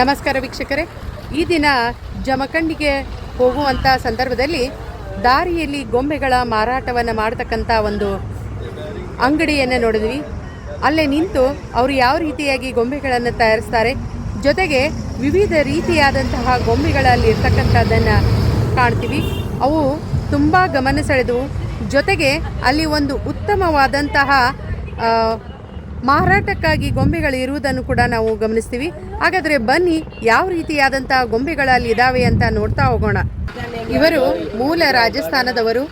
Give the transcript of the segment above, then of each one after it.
ನಮಸ್ಕಾರ ವೀಕ್ಷಕರೇ, ಈ ದಿನ ಜಮಖಂಡಿಗೆ ಹೋಗುವಂಥ ಸಂದರ್ಭದಲ್ಲಿ ದಾರಿಯಲ್ಲಿ ಗೊಂಬೆಗಳ ಮಾರಾಟವನ್ನು ಮಾಡತಕ್ಕಂಥ ಒಂದು ಅಂಗಡಿಯನ್ನು ನೋಡಿದ್ವಿ. ಅಲ್ಲೇ ನಿಂತು ಅವರು ಯಾವ ರೀತಿಯಾಗಿ ಗೊಂಬೆಗಳನ್ನು ತಯಾರಿಸ್ತಾರೆ, ಜೊತೆಗೆ ವಿವಿಧ ರೀತಿಯಾದಂತಹ ಗೊಂಬೆಗಳಲ್ಲಿ ಇರ್ತಕ್ಕಂಥದ್ದನ್ನು ಕಾಣ್ತೀವಿ. ಅವು ತುಂಬ ಗಮನ ಸೆಳೆದವು. ಜೊತೆಗೆ ಅಲ್ಲಿ ಒಂದು ಉತ್ತಮವಾದಂತಹ ಮಾರಾಟಕ್ಕಾಗಿ ಗೊಂಬೆಗಳು ಇರುವುದನ್ನು ಕೂಡ ನಾವು ಗಮನಿಸ್ತೀವಿ. ಹಾಗಾದರೆ ಬನ್ನಿ, ಯಾವ ರೀತಿಯಾದಂಥ ಗೊಂಬೆಗಳಲ್ಲಿ ಇದ್ದಾವೆ ಅಂತ ನೋಡ್ತಾ ಹೋಗೋಣ. ಇವರು ಮೂಲ ರಾಜಸ್ಥಾನದವರು.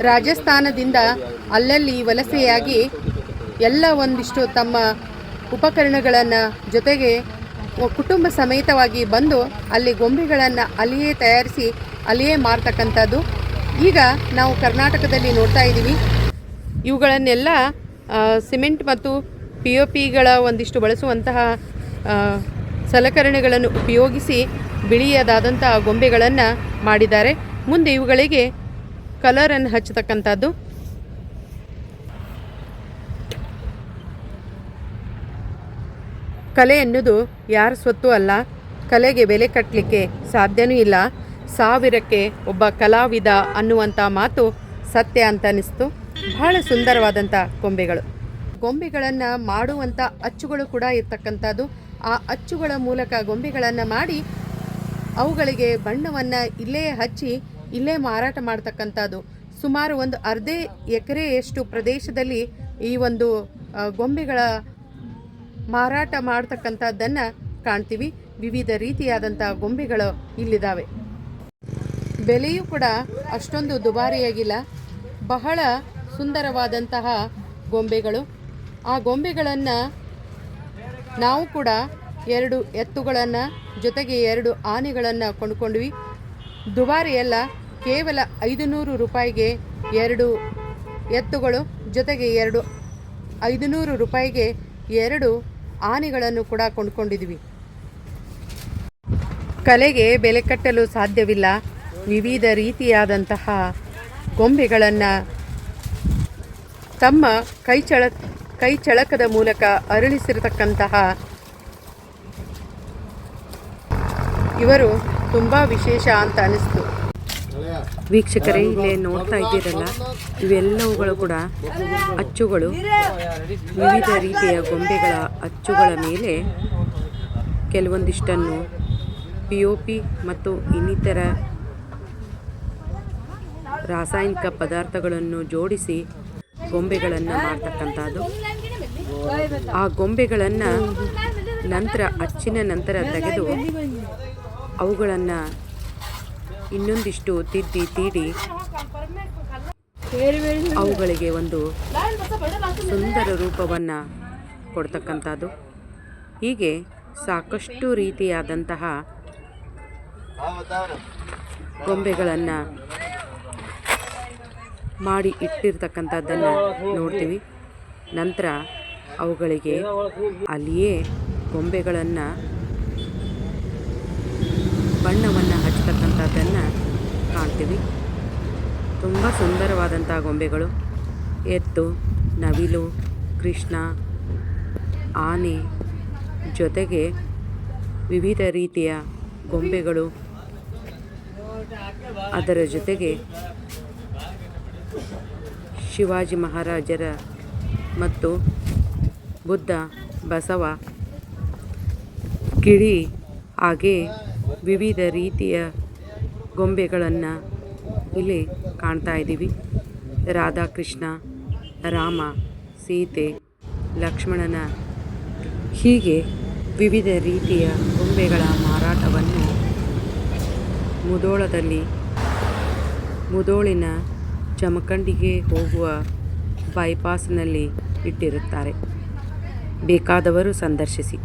ರಾಜಸ್ಥಾನದಿಂದ ಅಲ್ಲಲ್ಲಿ ವಲಸೆಯಾಗಿ ಎಲ್ಲ ಒಂದಿಷ್ಟು ತಮ್ಮ ಉಪಕರಣಗಳನ್ನು ಜೊತೆಗೆ ಕುಟುಂಬ ಸಮೇತವಾಗಿ ಬಂದು ಅಲ್ಲಿ ಗೊಂಬೆಗಳನ್ನು ಅಲ್ಲಿಯೇ ತಯಾರಿಸಿ ಅಲ್ಲಿಯೇ ಮಾರ್ತಕ್ಕಂಥದ್ದು. ಈಗ ನಾವು ಕರ್ನಾಟಕದಲ್ಲಿ ನೋಡ್ತಾ ಇದ್ದೀವಿ. ಇವುಗಳನ್ನೆಲ್ಲ ಸಿಮೆಂಟ್ ಮತ್ತು POPಗಳ ಒಂದಿಷ್ಟು ಬಳಸುವಂತಹ ಸಲಕರಣೆಗಳನ್ನು ಉಪಯೋಗಿಸಿ ಬಿಳಿಯದಾದಂಥ ಗೊಂಬೆಗಳನ್ನು ಮಾಡಿದ್ದಾರೆ. ಮುಂದೆ ಇವುಗಳಿಗೆ ಕಲರನ್ನು ಹಚ್ಚತಕ್ಕಂಥದ್ದು. ಕಲೆ ಎನ್ನುವುದು ಯಾರ ಸ್ವತ್ತು ಅಲ್ಲ. ಕಲೆಗೆ ಬೆಲೆ ಕಟ್ಟಲಿಕ್ಕೆ ಸಾಧ್ಯವೂ ಇಲ್ಲ. 1000ಕ್ಕೆ ಒಬ್ಬ ಕಲಾವಿದ ಅನ್ನುವಂಥ ಮಾತು ಸತ್ಯ ಅಂತ ಅನ್ನಿಸ್ತು. ಬಹಳ ಸುಂದರವಾದಂಥ ಗೊಂಬೆಗಳನ್ನು ಮಾಡುವಂಥ ಅಚ್ಚುಗಳು ಕೂಡ ಇರ್ತಕ್ಕಂಥದ್ದು. ಆ ಅಚ್ಚುಗಳ ಮೂಲಕ ಗೊಂಬೆಗಳನ್ನು ಮಾಡಿ ಅವುಗಳಿಗೆ ಬಣ್ಣವನ್ನು ಇಲ್ಲೇ ಹಚ್ಚಿ ಇಲ್ಲೇ ಮಾರಾಟ ಮಾಡ್ತಕ್ಕಂಥದ್ದು. ಸುಮಾರು ಒಂದು ಅರ್ಧ ಎಕರೆಯಷ್ಟು ಪ್ರದೇಶದಲ್ಲಿ ಈ ಒಂದು ಗೊಂಬೆಗಳ ಮಾರಾಟ ಮಾಡ್ತಕ್ಕಂಥದ್ದನ್ನು ಕಾಣ್ತೀವಿ. ವಿವಿಧ ರೀತಿಯಾದಂಥ ಗೊಂಬೆಗಳು ಇಲ್ಲಿದ್ದಾವೆ. ಬೆಲೆಯೂ ಕೂಡ ಅಷ್ಟೊಂದು ದುಬಾರಿಯಾಗಿಲ್ಲ. ಬಹಳ ಸುಂದರವಾದಂತಹ ಗೊಂಬೆಗಳು. ಆ ಗೊಂಬೆಗಳನ್ನು ನಾವು ಕೂಡ 2 ಎತ್ತುಗಳನ್ನು ಜೊತೆಗೆ 2 ಆನೆಗಳನ್ನು ಕೊಂಡುಕೊಂಡ್ವಿ. ದುಬಾರಿಯಲ್ಲ, ಕೇವಲ 500 ರೂಪಾಯಿಗೆ 2 ಎತ್ತುಗಳು ಜೊತೆಗೆ 500 ರೂಪಾಯಿಗೆ 2 ಆನೆಗಳನ್ನು ಕೂಡ ಕೊಂಡುಕೊಂಡಿದ್ವಿ. ಕಲೆಗೆ ಬೆಲೆ ಕಟ್ಟಲು ಸಾಧ್ಯವಿಲ್ಲ. ವಿವಿಧ ರೀತಿಯಾದಂತಹ ಗೊಂಬೆಗಳನ್ನು ತಮ್ಮ ಕೈ ಚಳಕದ ಮೂಲಕ ಅರಳಿಸಿರತಕ್ಕಂತಹ ಇವರು ತುಂಬ ವಿಶೇಷ ಅಂತ ಅನಿಸ್ತು. ವೀಕ್ಷಕರೇ, ಇಲ್ಲೇ ನೋಡ್ತಾ ಇದ್ದೀರಲ್ಲ, ಇವೆಲ್ಲವುಗಳು ಕೂಡ ಅಚ್ಚುಗಳು. ವಿವಿಧ ರೀತಿಯ ಗೊಂಬೆಗಳ ಅಚ್ಚುಗಳ ಮೇಲೆ ಕೆಲವೊಂದಿಷ್ಟನ್ನು POP ಮತ್ತು ಇನ್ನಿತರ ರಾಸಾಯನಿಕ ಪದಾರ್ಥಗಳನ್ನು ಜೋಡಿಸಿ ಗೊಂಬೆಗಳನ್ನು ಮಾಡ್ತಕ್ಕಂಥದ್ದು. ಆ ಗೊಂಬೆಗಳನ್ನು ನಂತರ ಅಚ್ಚಿನ ನಂತರ ತೆಗೆದು ಅವುಗಳನ್ನು ಇನ್ನೊಂದಿಷ್ಟು ತೀಡಿ ಅವುಗಳಿಗೆ ಒಂದು ಸುಂದರ ರೂಪವನ್ನು ಕೊಡ್ತಕ್ಕಂಥದ್ದು. ಹೀಗೆ ಸಾಕಷ್ಟು ರೀತಿಯಾದಂತಹ ಗೊಂಬೆಗಳನ್ನು ಮಾಡಿ ಇಟ್ಟಿರ್ತಕ್ಕಂಥದ್ದನ್ನು ನೋಡ್ತೀವಿ. ನಂತರ ಅವುಗಳಿಗೆ ಅಲ್ಲಿಯೇ ಗೊಂಬೆಗಳನ್ನು ಬಣ್ಣವನ್ನು ಹಚ್ಚತಕ್ಕಂಥದ್ದನ್ನು ಕಾಣ್ತೀವಿ. ತುಂಬ ಸುಂದರವಾದಂಥ ಗೊಂಬೆಗಳು. ಎತ್ತು, ನವಿಲು, ಕೃಷ್ಣ, ಆನೆ ಜೊತೆಗೆ ವಿವಿಧ ರೀತಿಯ ಗೊಂಬೆಗಳು. ಅದರ ಜೊತೆಗೆ ಶಿವಾಜಿ ಮಹಾರಾಜರ ಮತ್ತು ಬುದ್ಧ, ಬಸವ, ಗಿಳಿ, ಹಾಗೆ ವಿವಿಧ ರೀತಿಯ ಗೊಂಬೆಗಳನ್ನು ಇಲ್ಲಿ ಕಾಣ್ತಾ ಇದ್ದೀವಿ. ರಾಧಾಕೃಷ್ಣ, ರಾಮ, ಸೀತೆ, ಲಕ್ಷ್ಮಣನ, ಹೀಗೆ ವಿವಿಧ ರೀತಿಯ ಗೊಂಬೆಗಳ ಮಾರಾಟವನ್ನು ಮುಧೋಳಿನ ಜಮಖಂಡಿಗೆ ಹೋಗುವ ಬೈಪಾಸ್ನಲ್ಲಿ ಇಟ್ಟಿರುತ್ತಾರೆ. ಬೇಕಾದವರು ಸಂದರ್ಶಿಸಿ.